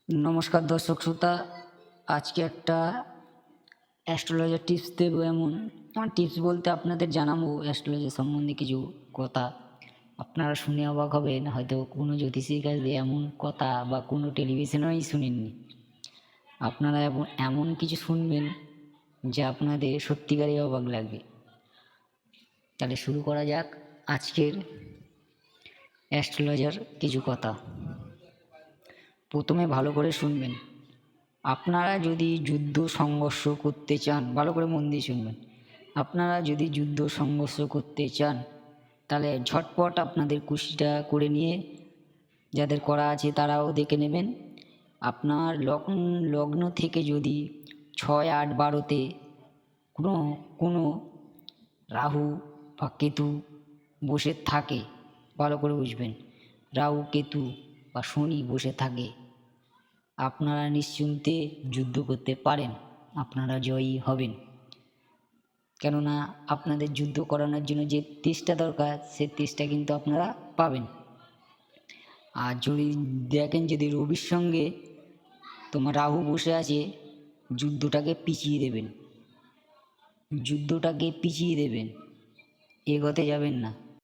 নমস্কার দর্শক শ্রোতা, আজকে একটা অ্যাস্ট্রোলজার টিপস দেবো। এমন টিপস বলতে আপনাদের জানাবো অ্যাস্ট্রোলজি সম্বন্ধে কিছু কথা। আপনারা শুনে অবাক হবেন, হয়তো কোনো জ্যোতিষীর কাছ দিয়ে এমন কথা বা কোনো টেলিভিশনেই শুনেননি। আপনারা এমন কিছু শুনবেন যা আপনাদের সত্যিকারই অবাক লাগবে। তাহলে শুরু করা যাক আজকের অ্যাস্ট্রোলজার কিছু কথা। প্রথমে ভালো করে শুনবেন। আপনারা যদি যুদ্ধ সংঘর্ষ করতে চান, ভালো করে মন দিয়ে শুনবেন। আপনারা যদি যুদ্ধ সংঘর্ষ করতে চান, তাহলে ঝটপট আপনাদের কুশিটা করে নিয়ে যাদের করা আছে তারাও দেখে নেবেন। আপনার লগ্ন থেকে যদি 6, 8, 12-তে কোনো রাহু বা কেতু বসে থাকে, ভালো করে বুঝবেন, রাহু, কেতু বা শনি বসে থাকে, আপনারা নিশ্চিন্তে যুদ্ধ করতে পারেন, আপনারা জয়ী হবেন। কেননা আপনাদের যুদ্ধ করানোর জন্য যে তেজটা দরকার, সে তেজটা কিন্তু আপনারা পাবেন। আর যদি দেখেন যদি রবির সঙ্গে তোমার রাহু বসে আছে, যুদ্ধটাকে পিছিয়ে দেবেন, এগোতে যাবেন না।